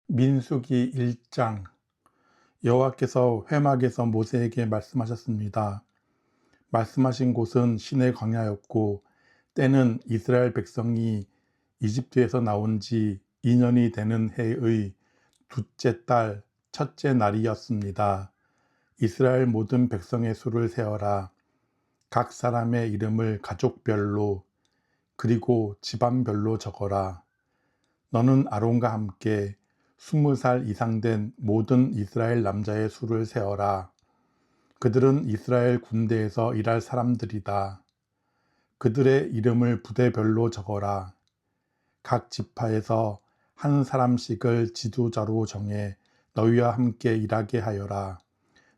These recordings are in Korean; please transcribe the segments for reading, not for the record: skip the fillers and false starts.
민수기 1장. 여호와께서 회막에서 모세에게 말씀하셨습니다. 말씀하신 곳은 시내 광야였고 때는 이스라엘 백성이 이집트에서 나온 지 2년이 되는 해의 둘째 달 첫째 날이었습니다. 이스라엘 모든 백성의 수를 세어라. 각 사람의 이름을 가족별로 그리고 집안별로 적어라. 너는 아론과 함께 20살 이상 된 모든 이스라엘 남자의 수를 세어라. 그들은 이스라엘 군대에서 일할 사람들이다. 그들의 이름을 부대별로 적어라. 각 지파에서 한 사람씩을 지도자로 정해 너희와 함께 일하게 하여라.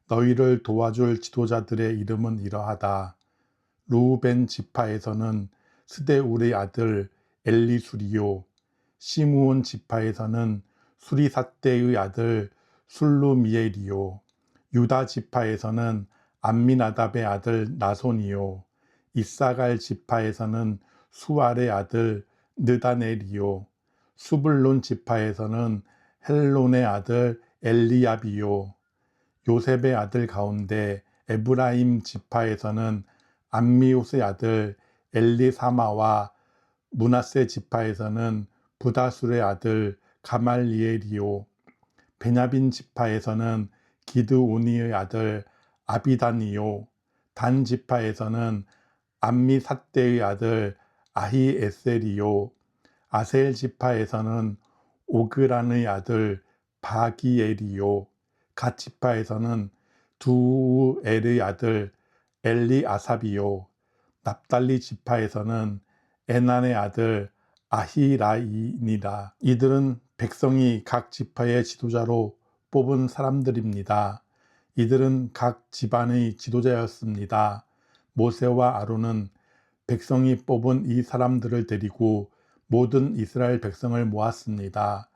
너희를 도와줄 지도자들의 이름은 이러하다. 르우벤 지파에서는 스데울의 아들 엘리수리요. 시므온 지파에서는 수리삿대의 아들 술루미엘이요. 유다 지파에서는 암미나답의 아들 나손이요. 이사갈 지파에서는 수알의 아들 느다넬이요. 수불론 지파에서는 헬론의 아들 엘리압이요. 요셉의 아들 가운데 에브라임 지파에서는 암미옷의 아들 엘리사마와 므낫세 지파에서는 부다술의 아들 가말리엘이요. 베냐민 지파에서는 기드오니의 아들 아비단이요. 단 지파에서는 암미삿대의 아들 아히에셀이요. 아셀 지파에서는 오그란의 아들 바기엘이요. 갓 지파에서는 두우엘의 아들 엘리아삽이요. 납달리 지파에서는 에난의 아들 아히라이니라. 이들은 백성이 각 지파의 지도자로 뽑은 사람들입니다. 이들은 각 집안의 지도자였습니다. 모세와 아론은 백성이 뽑은 이 사람들을 데리고 모든 이스라엘 백성을 모았습니다.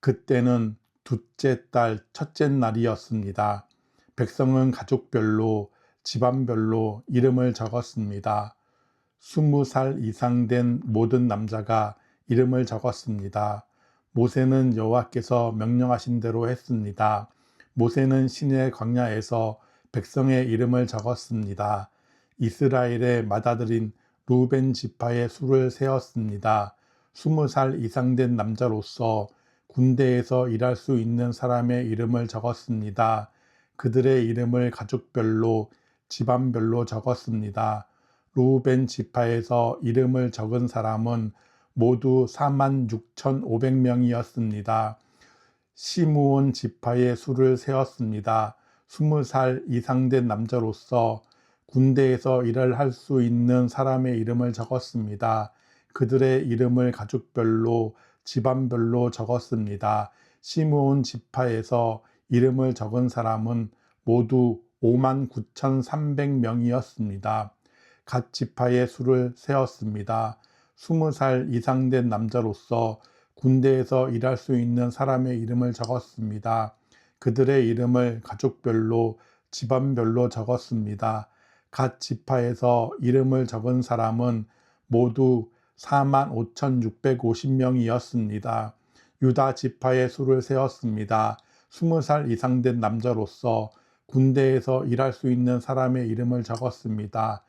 그때는 둘째 달 첫째 날이었습니다. 백성은 가족별로 집안별로 이름을 적었습니다. 20살 이상 된 모든 남자가 이름을 적었습니다. 모세는 여호와께서 명령하신 대로 했습니다. 모세는 시내 광야에서 백성의 이름을 적었습니다. 이스라엘의 맏아들인 르우벤 지파의 수를 세었습니다. 20살 이상 된 남자로서 군대에서 일할 수 있는 사람의 이름을 적었습니다. 그들의 이름을 가족별로 집안별로 적었습니다. 르우벤 지파에서 이름을 적은 사람은 모두 46,500명이었습니다. 시므온 지파의 수를 세었습니다. 20살 이상 된 남자로서 군대에서 일을 할 수 있는 사람의 이름을 적었습니다. 그들의 이름을 가족별로 집안별로 적었습니다. 시므온 지파에서 이름을 적은 사람은 모두 59,300명이었습니다. 갓 지파의 수를 세었습니다. 20살 이상 된 남자로서 군대에서 일할 수 있는 사람의 이름을 적었습니다. 그들의 이름을 가족별로 집안별로 적었습니다. 갓 지파에서 이름을 적은 사람은 모두 45,650명이었습니다. 유다 지파의 수를 세었습니다. 20살 이상 된 남자로서 군대에서 일할 수 있는 사람의 이름을 적었습니다.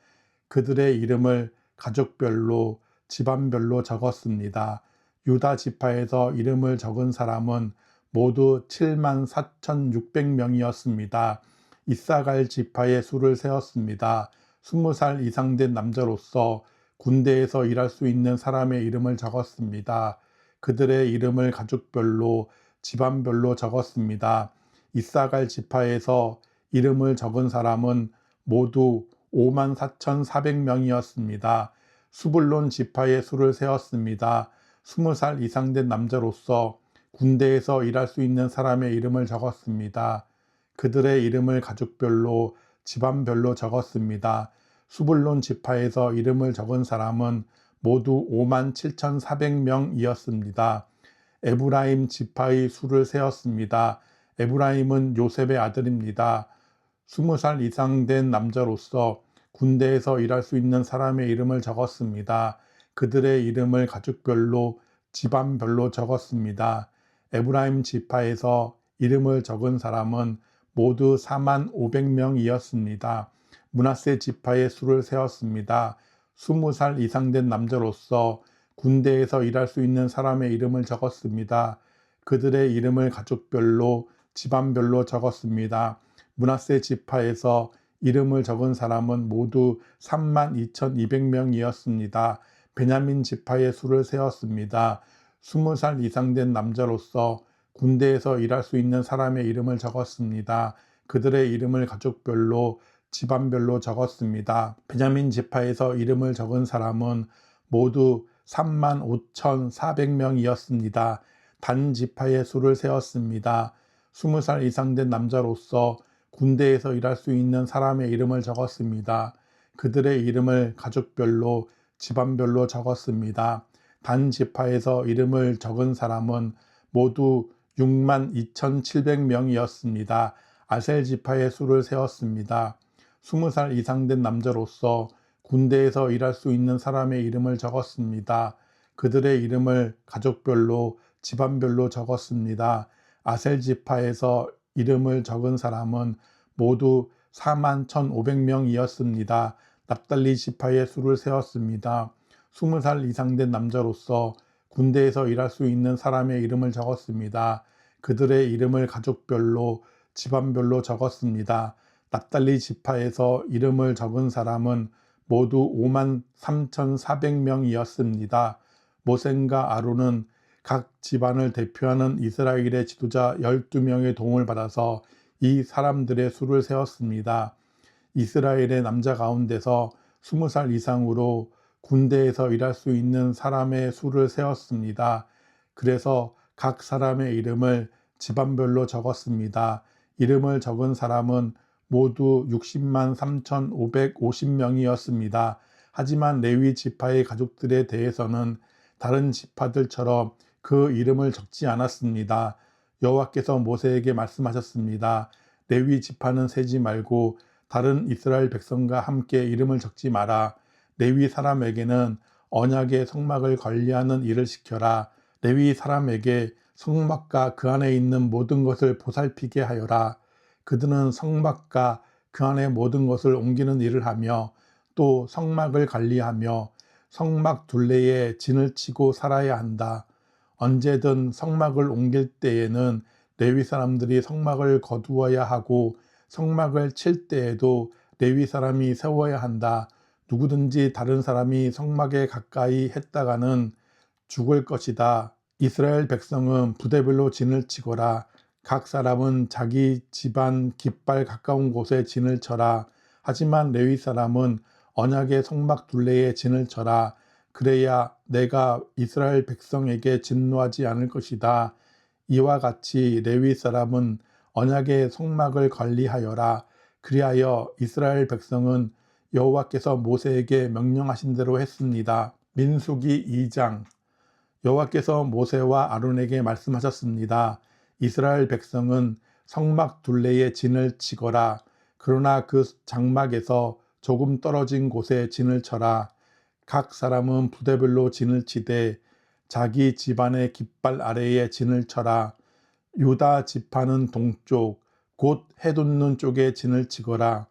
그들의 이름을 가족별로 집안별로 적었습니다. 유다 지파에서 이름을 적은 사람은 모두 74,600명이었습니다. 이사갈 지파의 수를 세었습니다. 20살 이상 된 남자로서 군대에서 일할 수 있는 사람의 이름을 적었습니다. 그들의 이름을 가족별로 집안별로 적었습니다. 이사갈 지파에서 이름을 적은 사람은 모두 54,400명이었습니다. 수불론 지파의 수를 세었습니다. 20살 이상 된 남자로서 군대에서 일할 수 있는 사람의 이름을 적었습니다. 그들의 이름을 가족별로 집안별로 적었습니다. 수불론 지파에서 이름을 적은 사람은 모두 57,400명이었습니다. 에브라임 지파의 수를 세었습니다. 에브라임은 요셉의 아들입니다. 20살 이상 된 남자로서 군대에서 일할 수 있는 사람의 이름을 적었습니다. 그들의 이름을 가족별로 집안별로 적었습니다. 에브라임 지파에서 이름을 적은 사람은 모두 45,000명이었습니다. 므낫세 지파의 수를 세었습니다. 20살 이상 된 남자로서 군대에서 일할 수 있는 사람의 이름을 적었습니다. 그들의 이름을 가족별로 집안별로 적었습니다. 므낫세 지파에서 이름을 적은 사람은 모두 32,200명이었습니다. 베냐민 지파의 수를 세었습니다. 20살 이상 된 남자로서 군대에서 일할 수 있는 사람의 이름을 적었습니다. 그들의 이름을 가족별로 집안별로 적었습니다. 베냐민 지파에서 이름을 적은 사람은 모두 35,400명이었습니다. 단 지파의 수를 세었습니다. 20살 이상 된 남자로서 군대에서 일할 수 있는 사람의 이름을 적었습니다. 그들의 이름을 가족별로 집안별로 적었습니다. 단 지파에서 이름을 적은 사람은 모두 62,700명이었습니다. 아셀 지파의 수를 세웠습니다. 20살 이상 된 남자로서 군대에서 일할 수 있는 사람의 이름을 적었습니다. 그들의 이름을 가족별로 집안별로 적었습니다. 아셀 지파에서 이름을 적은 사람은 모두 41,500명이었습니다. 납달리 지파의 수를 세웠습니다. 20살 이상 된 남자로서 군대에서 일할 수 있는 사람의 이름을 적었습니다. 그들의 이름을 가족별로 집안별로 적었습니다. 납달리 지파에서 이름을 적은 사람은 모두 53,400명이었습니다. 모세과 아론은 각 집안을 대표하는 이스라엘의 지도자 12명의 도움을 받아서 이 사람들의 수를 세웠습니다. 이스라엘의 남자 가운데서 20살 이상으로 군대에서 일할 수 있는 사람의 수를 세웠습니다. 그래서 각 사람의 이름을 집안별로 적었습니다. 이름을 적은 사람은 모두 60만 3,550명이었습니다. 하지만 레위 지파의 가족들에 대해서는 다른 지파들처럼 그 이름을 적지 않았습니다. 여호와께서 모세에게 말씀하셨습니다. 레위 지파는 세지 말고 다른 이스라엘 백성과 함께 이름을 적지 마라. 레위 사람에게는 언약의 성막을 관리하는 일을 시켜라. 레위 사람에게 성막과 그 안에 있는 모든 것을 보살피게 하여라. 그들은 성막과 그 안에 모든 것을 옮기는 일을 하며 또 성막을 관리하며 성막 둘레에 진을 치고 살아야 한다. 언제든 성막을 옮길 때에는 레위 사람들이 성막을 거두어야 하고 성막을 칠 때에도 레위 사람이 세워야 한다. 누구든지 다른 사람이 성막에 가까이 했다가는 죽을 것이다. 이스라엘 백성은 부대별로 진을 치거라. 각 사람은 자기 집안 깃발 가까운 곳에 진을 쳐라. 하지만 레위 사람은 언약의 성막 둘레에 진을 쳐라. 그래야 내가 이스라엘 백성에게 진노하지 않을 것이다. 이와 같이 레위 사람은 언약의 성막을 관리하여라. 그리하여 이스라엘 백성은 여호와께서 모세에게 명령하신 대로 했습니다. 민수기 2장. 여호와께서 모세와 아론에게 말씀하셨습니다. 이스라엘 백성은 성막 둘레에 진을 치거라. 그러나 그 장막에서 조금 떨어진 곳에 진을 쳐라. 각 사람은 부대별로 진을 치되 자기 집안의 깃발 아래에 진을 쳐라. 유다 지파는 동쪽 곧 해 돋는 쪽에 진을 치거라.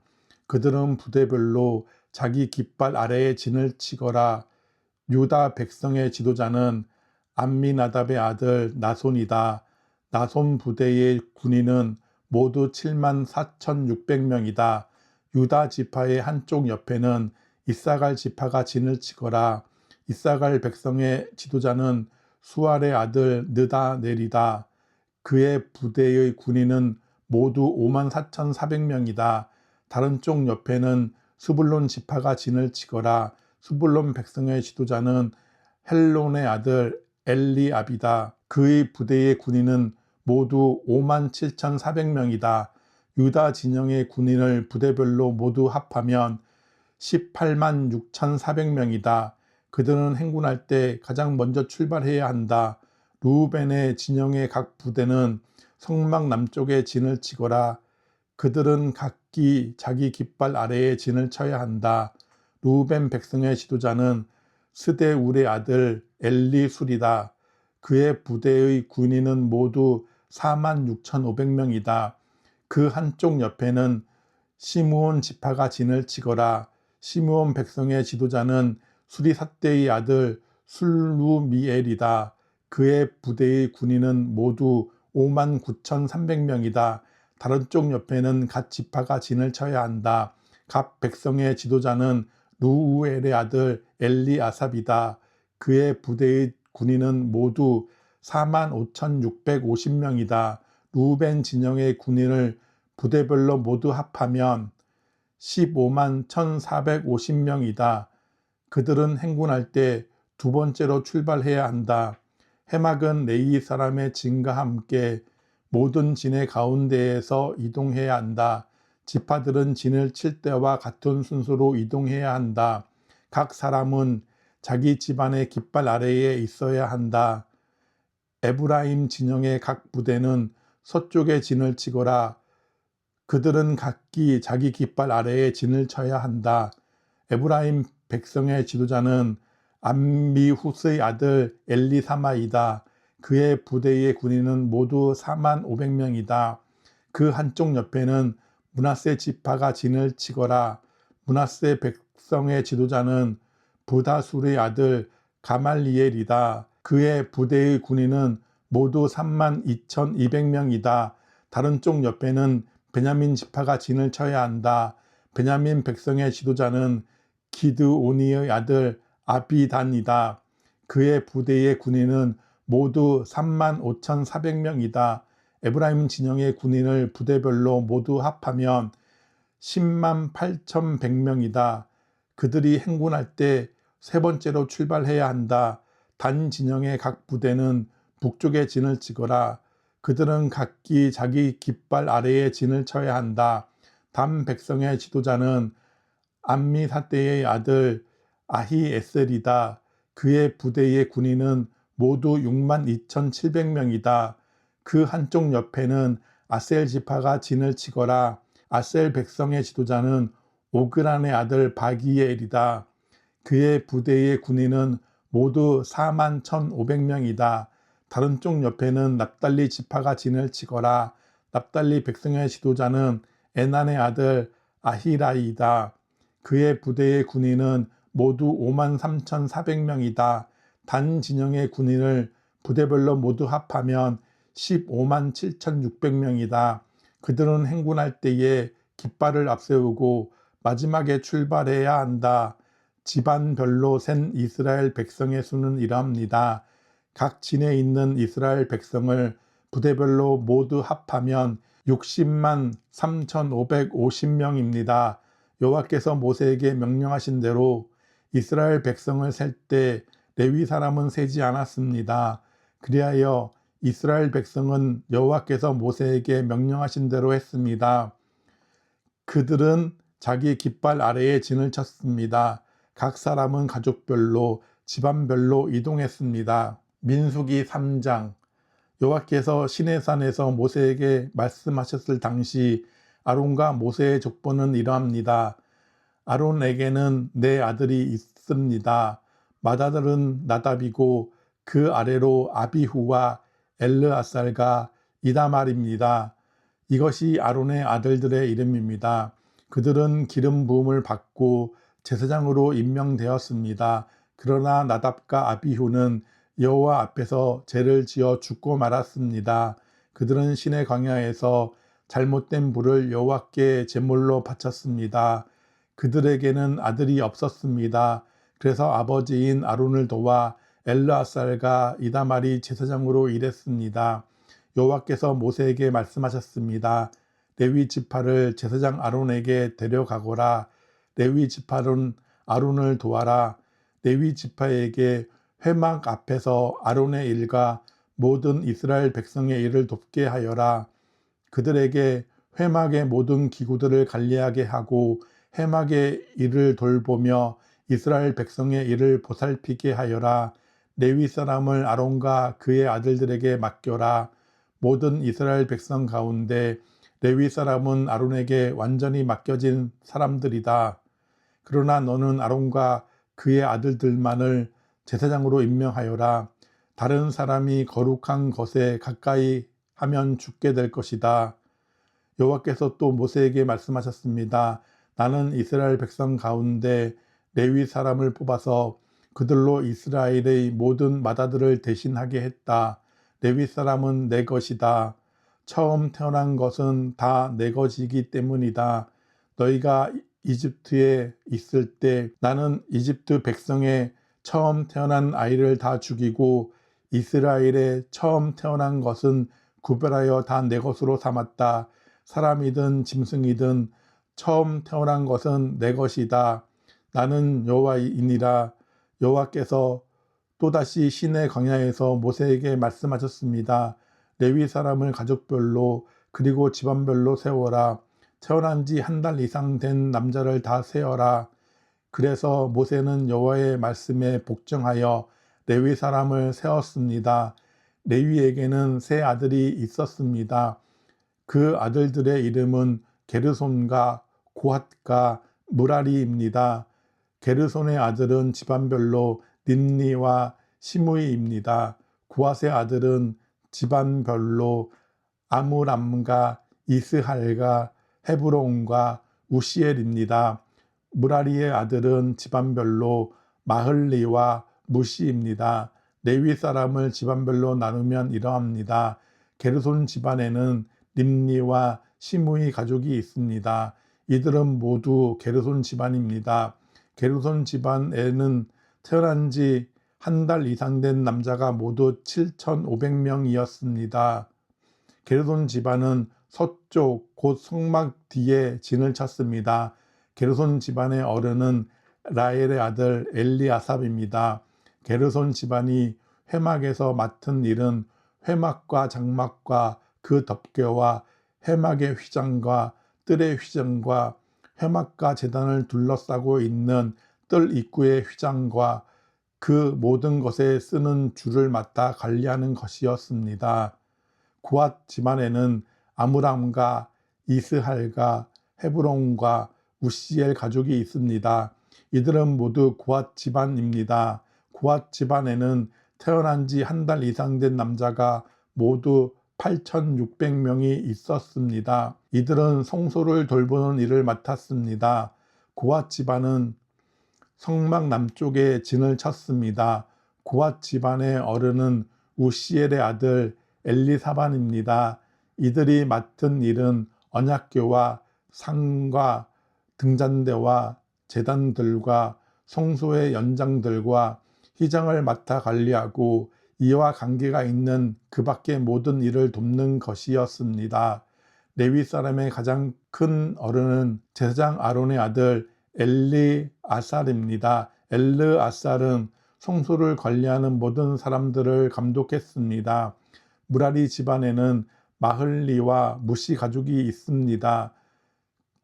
그들은 부대별로 자기 깃발 아래에 진을 치거라. 유다 백성의 지도자는 암미나답의 아들 나손이다. 나손 부대의 군인은 모두 74,600명이다. 유다 지파의 한쪽 옆에는 이사갈 지파가 진을 치거라. 이사갈 백성의 지도자는 수알의 아들 느다넬이다. 그의 부대의 군인은 모두 54,400명이다. 다른 쪽 옆에는 스불론 지파가 진을 치거라. 스불론 백성의 지도자는 헬론의 아들 엘리압이다. 그의 부대의 군인은 모두 57,400명이다. 유다 진영의 군인을 부대별로 모두 합하면 18만 6,400명이다. 그들은 행군할 때 가장 먼저 출발해야 한다. 루벤의 진영의 각 부대는 성막 남쪽에 진을 치거라. 그들은 각기 자기 깃발 아래에 진을 쳐야 한다. 루벤 백성의 지도자는 스데울의 아들 엘리술이다. 그의 부대의 군인은 모두 46,500명이다. 그 한쪽 옆에는 시므온 지파가 진을 치거라. 시므온 백성의 지도자는 수리삿대의 아들 술루미엘이다. 그의 부대의 군인은 모두 59,300명이다. 다른 쪽 옆에는 갓 지파가 진을 쳐야 한다. 갓 백성의 지도자는 루우엘의 아들 엘리아삽이다. 그의 부대의 군인은 모두 45,650명이다. 루벤 진영의 군인을 부대별로 모두 합하면 15만 1,450명이다. 그들은 행군할 때 두 번째로 출발해야 한다. 해막은 레위 사람의 진과 함께 모든 진의 가운데에서 이동해야 한다. 지파들은 진을 칠 때와 같은 순서로 이동해야 한다. 각 사람은 자기 집안의 깃발 아래에 있어야 한다. 에브라임 진영의 각 부대는 서쪽에 진을 치거라. 그들은 각기 자기 깃발 아래에 진을 쳐야 한다. 에브라임 백성의 지도자는 암미후스의 아들 엘리사마이다. 그의 부대의 군인은 모두 45,000명이다. 그 한쪽 옆에는 므낫세 지파가 진을 치거라. 므낫세 백성의 지도자는 부다술의 아들 가말리엘이다. 그의 부대의 군인은 모두 32,200명이다. 다른 쪽 옆에는 베냐민 지파가 진을 쳐야 한다. 베냐민 백성의 지도자는 기드오니의 아들 아비단이다. 그의 부대의 군인은 모두 35,400명이다. 에브라임 진영의 군인을 부대별로 모두 합하면 10만 8,100명이다. 그들이 행군할 때 세 번째로 출발해야 한다. 단 진영의 각 부대는 북쪽에 진을 치거라. 그들은 각기 자기 깃발 아래에 진을 쳐야 한다. 단 백성의 지도자는 암미사대의 아들 아히에셀이다. 그의 부대의 군인은 모두 62,700명이다. 그 한쪽 옆에는 아셀 지파가 진을 치거라. 아셀 백성의 지도자는 오그란의 아들 바기엘이다. 그의 부대의 군인은 모두 41,500명이다. 다른 쪽 옆에는 납달리 지파가 진을 치거라. 납달리 백성의 지도자는 에난의 아들 아히라이다. 그의 부대의 군인은 모두 53,400명이다. 단 진영의 군인을 부대별로 모두 합하면 15만 7,600명이다. 그들은 행군할 때에 깃발을 앞세우고 마지막에 출발해야 한다. 집안별로 센 이스라엘 백성의 수는 이러합니다. 각 진에 있는 이스라엘 백성을 부대별로 모두 합하면 60만 3,550명입니다. 여호와께서 모세에게 명령하신 대로 이스라엘 백성을 셀 때 레위 사람은 세지 않았습니다. 그리하여 이스라엘 백성은 여호와께서 모세에게 명령하신 대로 했습니다. 그들은 자기 깃발 아래에 진을 쳤습니다. 각 사람은 가족별로 집안별로 이동했습니다. 민수기 3장. 여호와께서 시내산에서 모세에게 말씀하셨을 당시 아론과 모세의 족보는 이러합니다. 아론에게는 네 아들이 있습니다. 맏아들은 나답이고 그 아래로 아비후와 엘르아살과 이다말입니다. 이것이 아론의 아들들의 이름입니다. 그들은 기름 부음을 받고 제사장으로 임명되었습니다. 그러나 나답과 아비후는 여호와 앞에서 죄를 지어 죽고 말았습니다. 그들은 시내 광야에서 잘못된 불을 여호와께 제물로 바쳤습니다. 그들에게는 아들이 없었습니다. 그래서 아버지인 아론을 도와 엘르아살과 이다말이 제사장으로 일했습니다. 여호와께서 모세에게 말씀하셨습니다. 레위 지파를 제사장 아론에게 데려가거라. 레위 지파는 아론을 도와라. 레위 지파에게 회막 앞에서 아론의 일과 모든 이스라엘 백성의 일을 돕게 하여라. 그들에게 회막의 모든 기구들을 관리하게 하고 회막의 일을 돌보며 이스라엘 백성의 일을 보살피게 하여라. 레위 사람을 아론과 그의 아들들에게 맡겨라. 모든 이스라엘 백성 가운데 레위 사람은 아론에게 완전히 맡겨진 사람들이다. 그러나 너는 아론과 그의 아들들만을 제사장으로 임명하여라. 다른 사람이 거룩한 것에 가까이 하면 죽게 될 것이다. 여호와께서 또 모세에게 말씀하셨습니다. 나는 이스라엘 백성 가운데 레위 사람을 뽑아서 그들로 이스라엘의 모든 맏아들을 대신하게 했다. 레위 사람은 내 것이다. 처음 태어난 것은 다 내 것이기 때문이다. 너희가 이집트에 있을 때 나는 이집트 백성의 처음 태어난 아이를 다 죽이고 이스라엘의 처음 태어난 것은 구별하여 다 내 것으로 삼았다. 사람이든 짐승이든 처음 태어난 것은 내 것이다. 나는 여호와이니라. 여호와께서 또다시 시내 광야에서 모세에게 말씀하셨습니다. 레위 사람을 가족별로 그리고 집안별로 세워라. 태어난 지 한 달 이상 된 남자를 다 세어라. 그래서 모세는 여호와의 말씀에 복종하여 레위 사람을 세웠습니다. 레위에게는 세 아들이 있었습니다. 그 아들들의 이름은 게르손과 고핫과 무라리입니다. 게르손의 아들은 집안별로 림니와 시므이입니다. 고핫의 아들은 집안별로 아므람과 이스할과 헤브론과 우시엘입니다. 무라리의 아들은 집안별로 마흘리와 무시입니다. 레위 사람을 집안별로 나누면 이러합니다. 게르손 집안에는 림니와 시므이 가족이 있습니다. 이들은 모두 게르손 집안입니다. 게르손 집안에는 태어난 지 한 달 이상 된 남자가 모두 7,500명이었습니다. 게르손 집안은 서쪽 곧 성막 뒤에 진을 쳤습니다. 게르손 집안의 어른은 라헬의 아들 엘리아삽입니다. 게르손 집안이 회막에서 맡은 일은 회막과 장막과 그 덮개와 회막의 휘장과 뜰의 휘장과 회막과 제단을 둘러싸고 있는 뜰 입구의 휘장과 그 모든 것에 쓰는 줄을 맡아 관리하는 것이었습니다. 고핫 집안에는 아므람과 이스할과 헤브론과 우시엘 가족이 있습니다. 이들은 모두 고핫 집안입니다. 고핫 집안에는 태어난 지 한 달 이상 된 남자가 모두 8,600명이 있었습니다. 이들은 성소를 돌보는 일을 맡았습니다. 고핫 집안은 성막 남쪽에 진을 쳤습니다. 고핫 집안의 어른은 우시엘의 아들 엘리사반입니다. 이들이 맡은 일은 언약궤와 상과 등잔대와 제단들과 성소의 연장들과 휘장을 맡아 관리하고 이와 관계가 있는 그 밖의 모든 일을 돕는 것이었습니다. 레위 사람의 가장 큰 어른은 제사장 아론의 아들 엘리아살입니다. 엘르아살은 성소를 관리하는 모든 사람들을 감독했습니다. 무라리 집안에는 마흘리와 무시 가족이 있습니다.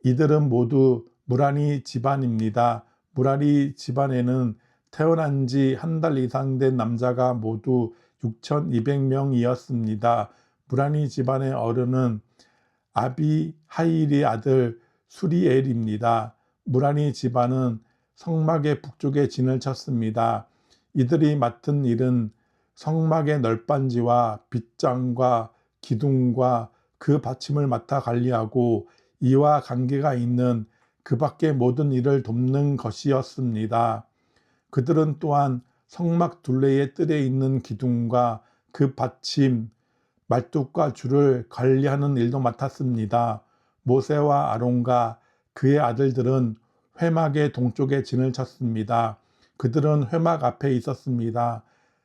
이들은 모두 무라리 집안입니다. 무라리 집안에는 태어난 지 한 달 이상 된 남자가 모두 6,200명이었습니다. 무라리 집안의 어른은 아비하일의 아들 수리엘입니다. 무라리 집안은 성막의 북쪽에 진을 쳤습니다. 이들이 맡은 일은 성막의 널빤지와 빗장과 기둥과 그 받침을 맡아 관리하고 이와 관계가 있는 그 밖의 모든 일을 돕는 것이었습니다. 그들은 또한 성막 둘레의 뜰에 있는 기둥과 그 받침, 말뚝과 줄을 관리하는 일도 맡았습니다. 모세와 아론과 그의 아들들은 회막의 동쪽에 진을 쳤습니다. 그들은 회막 앞에 있었습니다.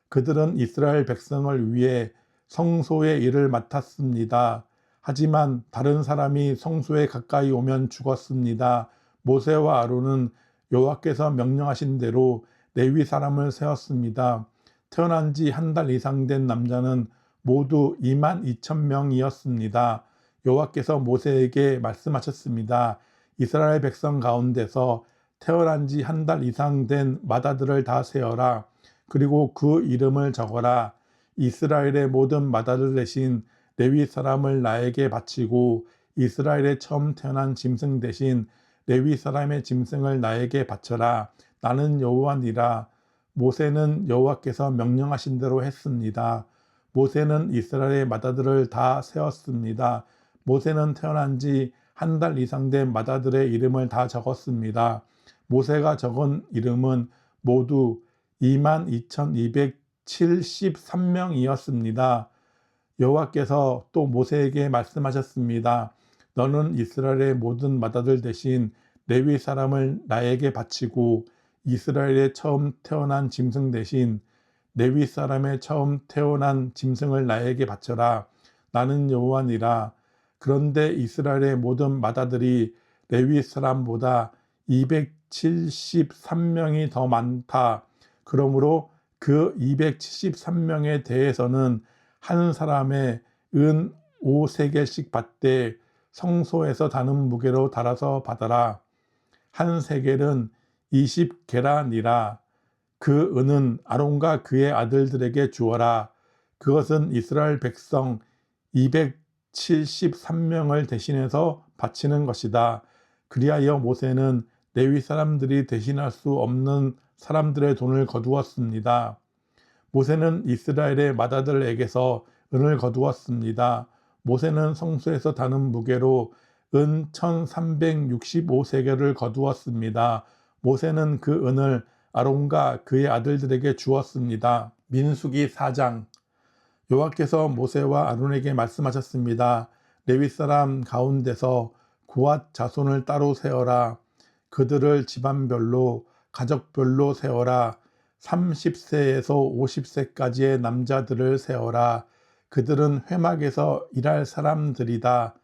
그들은 이스라엘 백성을 위해 성소의 일을 맡았습니다. 하지만 다른 사람이 성소에 가까이 오면 죽었습니다. 모세와 아론은 여호와께서 명령하신 대로 레위 사람을 세웠습니다. 태어난 지 한 달 이상 된 남자는 모두 22,000명이었습니다. 여호와께서 모세에게 말씀하셨습니다. 이스라엘 백성 가운데서 태어난 지 한 달 이상 된 맏아들을 다 세어라. 그리고 그 이름을 적어라. 이스라엘의 모든 맏아들 대신 레위 사람을 나에게 바치고 이스라엘의 처음 태어난 짐승 대신 레위 사람의 짐승을 나에게 바쳐라. 나는 여호와니라. 모세는 여호와께서 명령하신 대로 했습니다. 모세는 이스라엘의 맏아들을 다 세었습니다. 모세는 태어난 지 한 달 이상 된 맏아들의 이름을 다 적었습니다. 모세가 적은 이름은 모두 22,273명이었습니다. 여호와께서 또 모세에게 말씀하셨습니다. 너는 이스라엘의 모든 맏아들 대신 레위 사람을 나에게 바치고 이스라엘의 처음 태어난 짐승 대신 레위 사람의 처음 태어난 짐승을 나에게 바쳐라. 나는 여호와니라. 그런데 이스라엘의 모든 맏아들이 레위 사람보다 273명이 더 많다. 그러므로 그 273명에 대해서는 한 사람의 은 5세겔씩 받되 성소에서 다는 무게로 달아서 받아라. 한 세겔은 20게라니라. 그 은은 아론과 그의 아들들에게 주어라. 그것은 이스라엘 백성 273명을 대신해서 바치는 것이다. 그리하여 모세는 레위 사람들이 대신할 수 없는 사람들의 돈을 거두었습니다. 모세는 이스라엘의 맏아들에게서 은을 거두었습니다. 모세는 성소에서 다는 무게로 은 1365세겔을 거두었습니다. 모세는 그 은을 아론과 그의 아들들에게 주었습니다. 민수기 4장. 여호와께서 모세와 아론에게 말씀하셨습니다. 레위 사람 가운데서 고앗 자손을 따로 세어라. 그들을 집안별로 가족별로 세어라. 30세에서 50세까지의 남자들을 세어라. 그들은 회막에서 일할 사람들이다.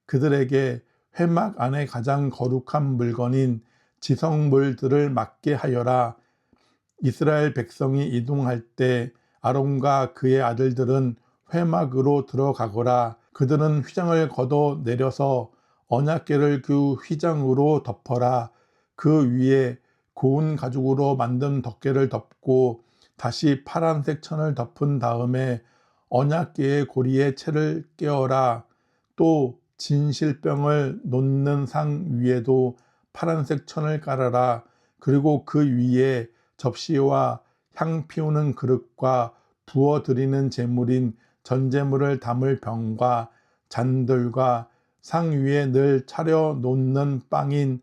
그들에게 회막 안에 가장 거룩한 물건인 지성물들을 맡게 하여라. 이스라엘 백성이 이동할 때 아론과 그의 아들들은 회막으로 들어가거라. 그들은 휘장을 걷어 내려서 언약궤를 그 휘장으로 덮어라. 그 위에 고운 가죽으로 만든 덮개를 덮고 다시 파란색 천을 덮은 다음에 언약궤의 고리에 채를 깨어라. 또 진실병을 놓는 상 위에도 파란색 천을 깔아라. 그리고 그 위에 접시와 향 피우는 그릇과 부어드리는 제물인 전제물을 담을 병과 잔들과 상 위에 늘 차려 놓는 빵인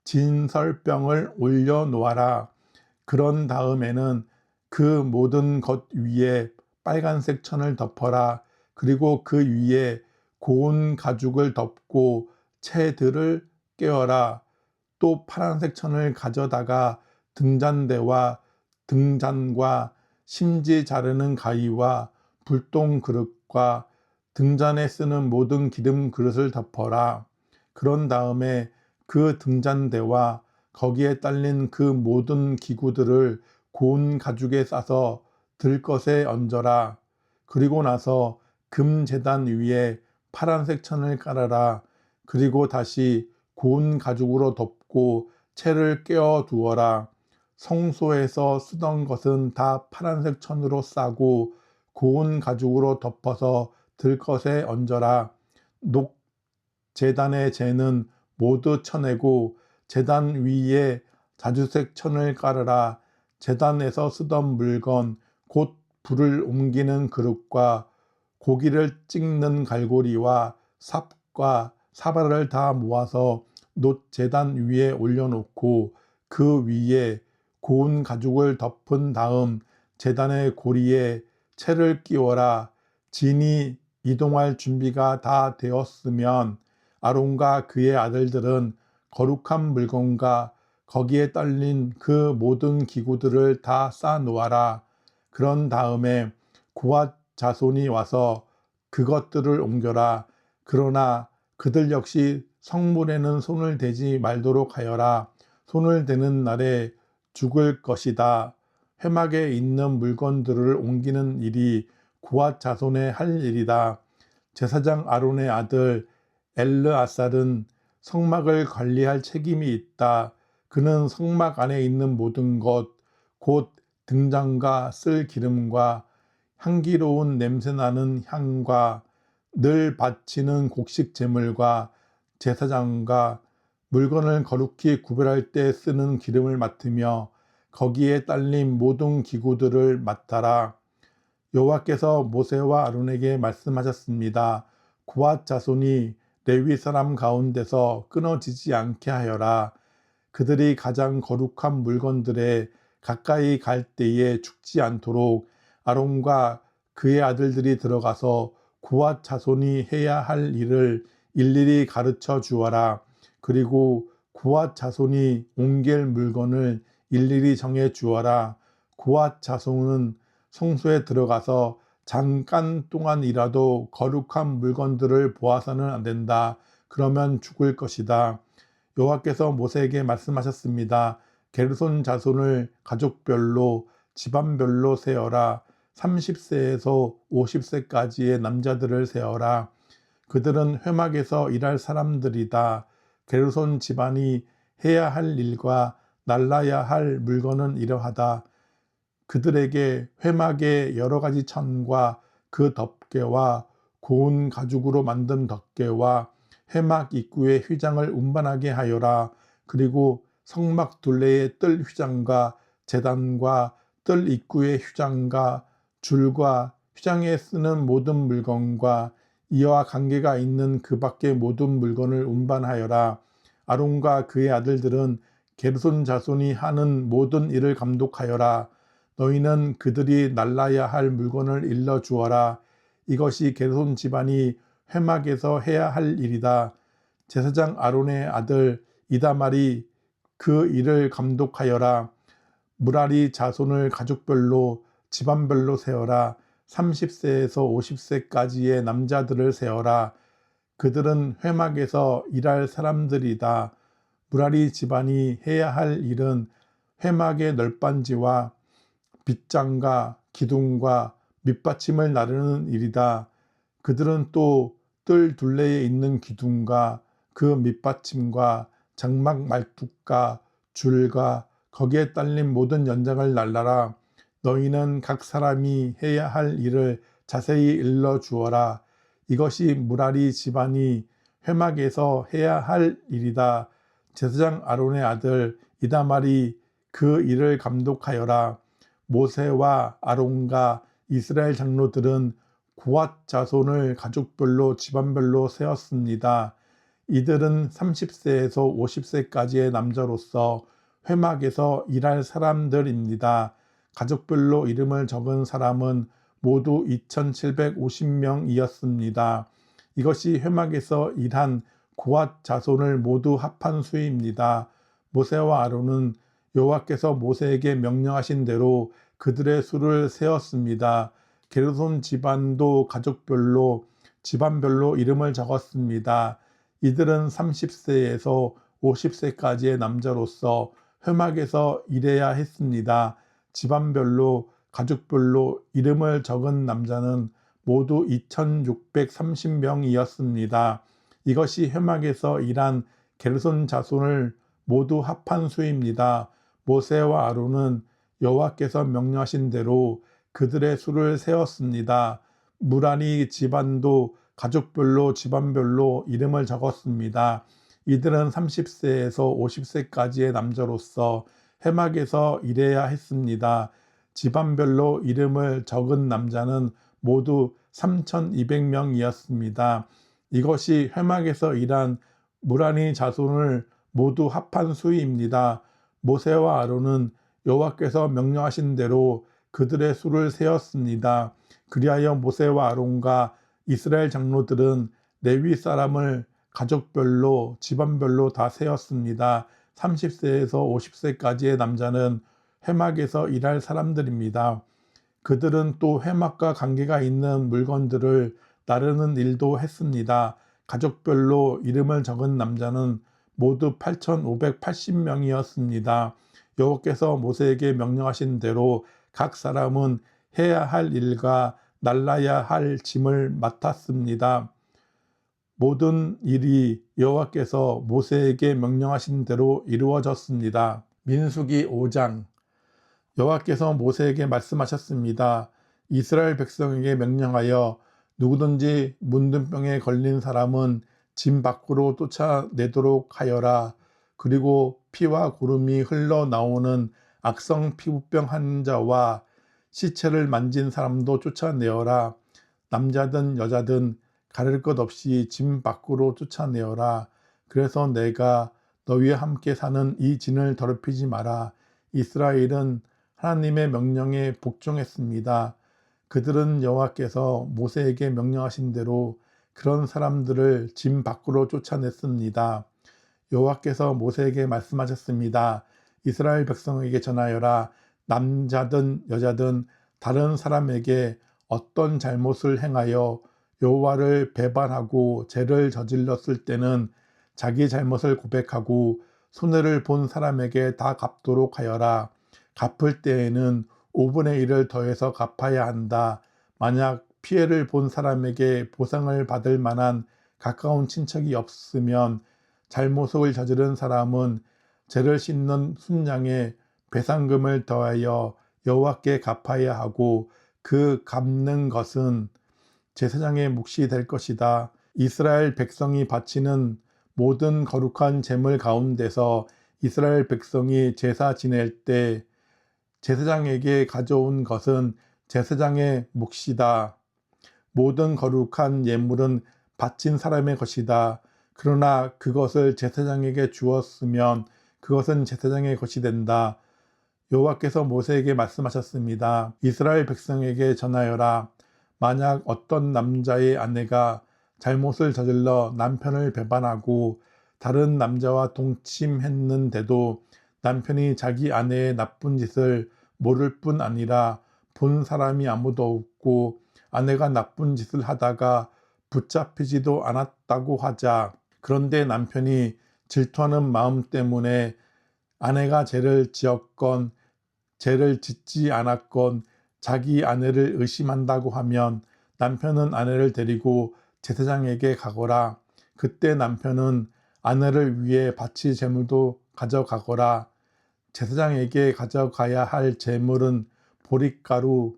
진설병을 올려 놓아라. 그런 다음에는 그 모든 것 위에 빨간색 천을 덮어라. 그리고 그 위에 고운 가죽을 덮고 채들을 깨어라. 또 파란색 천을 가져다가 등잔대와 등잔과 심지 자르는 가위와 불똥 그릇과 등잔에 쓰는 모든 기름 그릇을 덮어라. 그런 다음에 그 등잔대와 거기에 딸린 그 모든 기구들을 고운 가죽에 싸서 들것에 얹어라. 그리고 나서 금제단 위에 파란색 천을 깔아라. 그리고 다시 고운 가죽으로 덮고 채를 깨어 두어라. 성소에서 쓰던 것은 다 파란색 천으로 싸고 고운 가죽으로 덮어서 들것에 얹어라. 녹제단의 재는 모두 쳐내고 제단 위에 자주색 천을 깔아라. 제단에서 쓰던 물건 곧 불을 옮기는 그릇과 고기를 찍는 갈고리와 삽과 사발을 다 모아서 놋제단 위에 올려놓고 그 위에 고운 가죽을 덮은 다음 제단의 고리에 채를 끼워라. 진이 이동할 준비가 다 되었으면 아론과 그의 아들들은 거룩한 물건과 거기에 딸린 그 모든 기구들을 다 쌓아놓아라. 그런 다음에 고앗 자손이 와서 그것들을 옮겨라. 그러나 그들 역시 성물에는 손을 대지 말도록 하여라. 손을 대는 날에 죽을 것이다. 회막에 있는 물건들을 옮기는 일이 고앗 자손의 할 일이다. 제사장 아론의 아들 엘르아살은 성막을 관리할 책임이 있다. 그는 성막 안에 있는 모든 것, 곧 등잔과 쓸 기름과 향기로운 냄새나는 향과 늘 바치는 곡식 제물과 제사장과 물건을 거룩히 구별할 때 쓰는 기름을 맡으며 거기에 딸린 모든 기구들을 맡아라. 여호와께서 모세와 아론에게 말씀하셨습니다. 고앗 자손이 레위 사람 가운데서 끊어지지 않게 하여라. 그들이 가장 거룩한 물건들에 가까이 갈 때에 죽지 않도록 아론과 그의 아들들이 들어가서 고앗 자손이 해야 할 일을 일일이 가르쳐 주어라. 그리고 고앗 자손이 옮길 물건을 일일이 정해 주어라. 고앗 자손은 성소에 들어가서 잠깐 동안이라도 거룩한 물건들을 보아서는 안 된다. 그러면 죽을 것이다. 여호와께서 모세에게 말씀하셨습니다. 게르손 자손을 가족별로 집안별로 세어라. 30세에서 50세까지의 남자들을 세어라. 그들은 회막에서 일할 사람들이다. 게르손 집안이 해야 할 일과 날라야 할 물건은 이러하다. 그들에게 회막의 여러 가지 천과 그 덮개와 고운 가죽으로 만든 덮개와 회막 입구의 휘장을 운반하게 하여라. 그리고 성막 둘레의 뜰 휘장과 제단과 뜰 입구의 휘장과 줄과 휘장에 쓰는 모든 물건과 이와 관계가 있는 그 밖의 모든 물건을 운반하여라. 아론과 그의 아들들은 게르손 자손이 하는 모든 일을 감독하여라. 너희는 그들이 날라야 할 물건을 일러 주어라. 이것이 게르손 집안이 회막에서 해야 할 일이다. 제사장 아론의 아들 이다말이 그 일을 감독하여라. 무라리 자손을 가족별로 집안별로 세어라. 30세에서 50세까지의 남자들을 세어라. 그들은 회막에서 일할 사람들이다. 무라리 집안이 해야 할 일은 회막의 널빤지와 빗장과 기둥과 밑받침을 나르는 일이다. 그들은 또 뜰 둘레에 있는 기둥과 그 밑받침과 장막 말뚝과 줄과 거기에 딸린 모든 연장을 날라라. 너희는 각 사람이 해야 할 일을 자세히 일러 주어라. 이것이 무라리 집안이 회막에서 해야 할 일이다. 제사장 아론의 아들 이다말이 그 일을 감독하여라. 모세와 아론과 이스라엘 장로들은 고앗 자손을 가족별로 집안별로 세웠습니다. 이들은 30세에서 50세까지의 남자로서 회막에서 일할 사람들입니다. 가족별로 이름을 적은 사람은 모두 2750명이었습니다. 이것이 회막에서 일한 고앗 자손을 모두 합한 수입니다. 모세와 아론은 여호와께서 모세에게 명령하신 대로 그들의 수를 세었습니다. 게르손 집안도 가족별로 집안별로 이름을 적었습니다. 이들은 30세에서 50세까지의 남자로서 회막에서 일해야 했습니다. 집안별로 가족별로 이름을 적은 남자는 모두 2630명이었습니다. 이것이 회막에서 일한 게르손 자손을 모두 합한 수입니다. 모세와 아론은 여호와께서 명령하신 대로 그들의 수를 세었습니다. 무라리 집안도 가족별로 집안별로 이름을 적었습니다. 이들은 30세에서 50세까지의 남자로서 회막에서 일해야 했습니다. 집안별로 이름을 적은 남자는 모두 3200명이었습니다. 이것이 회막에서 일한 무라리 자손을 모두 합한 수입니다. 모세와 아론은 여호와께서 명령하신 대로 그들의 수를 세었습니다. 그리하여 모세와 아론과 이스라엘 장로들은 레위 사람을 가족별로 집안별로 다 세었습니다. 30세에서 50세까지의 남자는 회막에서 일할 사람들입니다. 그들은 또 회막과 관계가 있는 물건들을 나르는 일도 했습니다. 가족별로 이름을 적은 남자는 모두 8580명이었습니다. 여호와께서 모세에게 명령하신 대로 각 사람은 해야 할 일과 날라야 할 짐을 맡았습니다. 모든 일이 여호와께서 모세에게 명령하신 대로 이루어졌습니다. 민수기 5장. 여호와께서 모세에게 말씀하셨습니다. 이스라엘 백성에게 명령하여 누구든지 문둥병에 걸린 사람은 짐 밖으로 쫓아내도록 하여라. 그리고 피와 구름이 흘러나오는 악성 피부병 환자와 시체를 만진 사람도 쫓아내어라. 남자든 여자든 가릴 것 없이 진 밖으로 쫓아내어라. 그래서 내가 너희와 함께 사는 이 진을 더럽히지 마라. 이스라엘은 하나님의 명령에 복종했습니다. 그들은 여호와께서 모세에게 명령하신 대로 그런 사람들을 진 밖으로 쫓아냈습니다. 여호와께서 모세에게 말씀하셨습니다. 이스라엘 백성에게 전하여라. 남자든 여자든 다른 사람에게 어떤 잘못을 행하여 여호와를 배반하고 죄를 저질렀을 때는 자기 잘못을 고백하고 손해를 본 사람에게 다 갚도록 하여라. 갚을 때에는 5분의 1을 더해서 갚아야 한다. 만약 피해를 본 사람에게 보상을 받을 만한 가까운 친척이 없으면 잘못을 저지른 사람은 죄를 씻는 순양에 배상금을 더하여 여호와께 갚아야 하고 그 갚는 것은 제사장의 몫이 될 것이다. 이스라엘 백성이 바치는 모든 거룩한 제물 가운데서 이스라엘 백성이 제사 지낼 때 제사장에게 가져온 것은 제사장의 몫이다. 모든 거룩한 예물은 바친 사람의 것이다. 그러나 그것을 제사장에게 주었으면 그것은 제사장의 것이 된다. 여호와께서 모세에게 말씀하셨습니다. 이스라엘 백성에게 전하여라. 만약 어떤 남자의 아내가 잘못을 저질러 남편을 배반하고 다른 남자와 동침했는데도 남편이 자기 아내의 나쁜 짓을 모를 뿐 아니라 본 사람이 아무도 없고 아내가 나쁜 짓을 하다가 붙잡히지도 않았다고 하자. 그런데 남편이 질투하는 마음 때문에 아내가 죄를 지었건 죄를 짓지 않았건 자기 아내를 의심한다고 하면 남편은 아내를 데리고 제사장에게 가거라. 그때 남편은 아내를 위해 바칠 제물도 가져가거라. 제사장에게 가져가야 할 제물은 보릿가루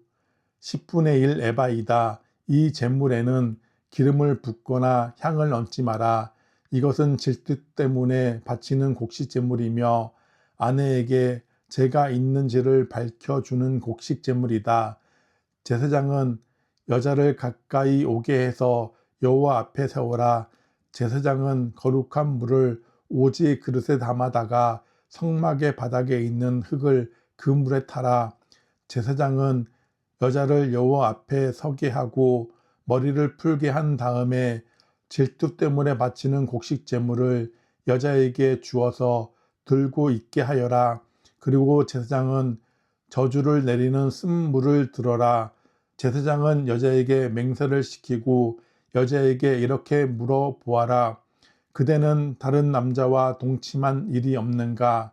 10분의 1 에바이다. 이 제물에는 기름을 붓거나 향을 얹지 마라. 이것은 질투 때문에 바치는 곡식 제물이며 아내에게 죄가 있는지를 밝혀주는 곡식 제물이다. 제사장은 여자를 가까이 오게 해서 여호와 앞에 세워라. 제사장은 거룩한 물을 오지 그릇에 담아다가 성막의 바닥에 있는 흙을 그 물에 타라. 제사장은 여자를 여호와 앞에 서게 하고 머리를 풀게 한 다음에 질투 때문에 바치는 곡식 제물을 여자에게 주어서 들고 있게 하여라. 그리고 제사장은 저주를 내리는 쓴물을 들어라. 제사장은 여자에게 맹세를 시키고 여자에게 이렇게 물어보아라. 그대는 다른 남자와 동침한 일이 없는가?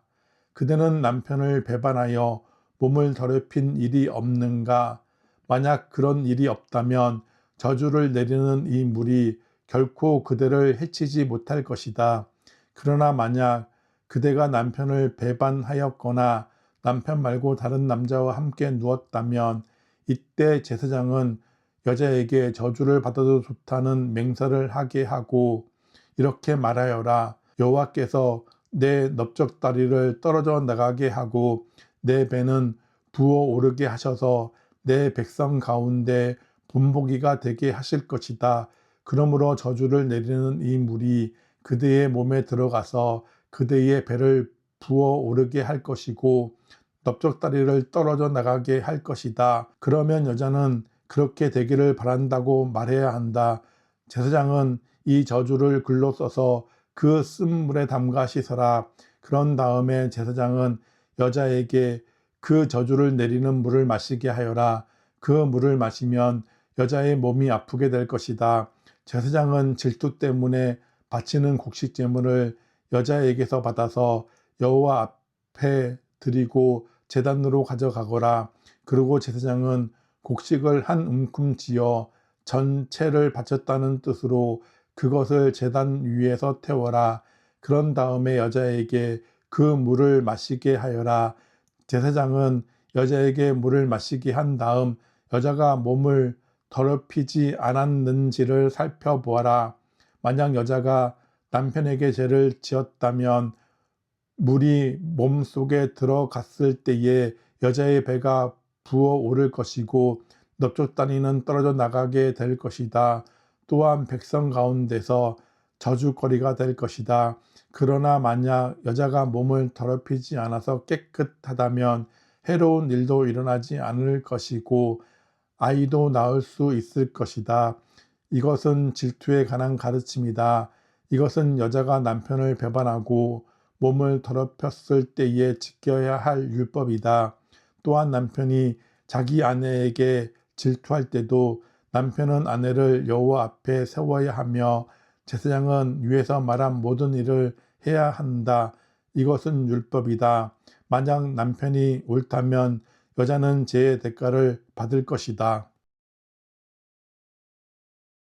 그대는 남편을 배반하여 몸을 더럽힌 일이 없는가? 만약 그런 일이 없다면 저주를 내리는 이 물이 결코 그대를 해치지 못할 것이다. 그러나 만약 그대가 남편을 배반하였거나 남편 말고 다른 남자와 함께 누웠다면 이때 제사장은 여자에게 저주를 받아도 좋다는 맹세를 하게 하고 이렇게 말하여라. 여호와께서 내 넓적다리를 떨어져 나가게 하고 내 배는 부어오르게 하셔서 내 백성 가운데 본보기가 되게 하실 것이다. 그러므로 저주를 내리는 이 물이 그대의 몸에 들어가서 그대의 배를 부어오르게 할 것이고 넓적다리를 떨어져 나가게 할 것이다. 그러면 여자는 그렇게 되기를 바란다고 말해야 한다. 제사장은 이 저주를 글로 써서 그 쓴물에 담가 씻어라. 그런 다음에 제사장은 여자에게 그 저주를 내리는 물을 마시게 하여라. 그 물을 마시면 여자의 몸이 아프게 될 것이다. 제사장은 질투 때문에 바치는 곡식 제물을 여자에게서 받아서 여호와 앞에 드리고 제단으로 가져가거라. 그리고 제사장은 곡식을 한 움큼 지어 전체를 바쳤다는 뜻으로 그것을 제단 위에서 태워라. 그런 다음에 여자에게 그 물을 마시게 하여라. 제사장은 여자에게 물을 마시게 한 다음 여자가 몸을 더럽히지 않았는지를 살펴보아라. 만약 여자가 남편에게 죄를 지었다면 물이 몸속에 들어갔을 때에 여자의 배가 부어오를 것이고 넓적다리는 떨어져 나가게 될 것이다. 또한 백성 가운데서 저주거리가 될 것이다. 그러나 만약 여자가 몸을 더럽히지 않아서 깨끗하다면 해로운 일도 일어나지 않을 것이고 아이도 낳을 수 있을 것이다. 이것은 질투에 관한 가르침이다. 이것은 여자가 남편을 배반하고 몸을 더럽혔을 때에 지켜야 할 율법이다. 또한 남편이 자기 아내에게 질투할 때도 남편은 아내를 여호와 앞에 세워야 하며 제사장은 위에서 말한 모든 일을 해야 한다. 이것은 율법이다. 만약 남편이 옳다면 여자는 죄의 대가를 받을 것이다.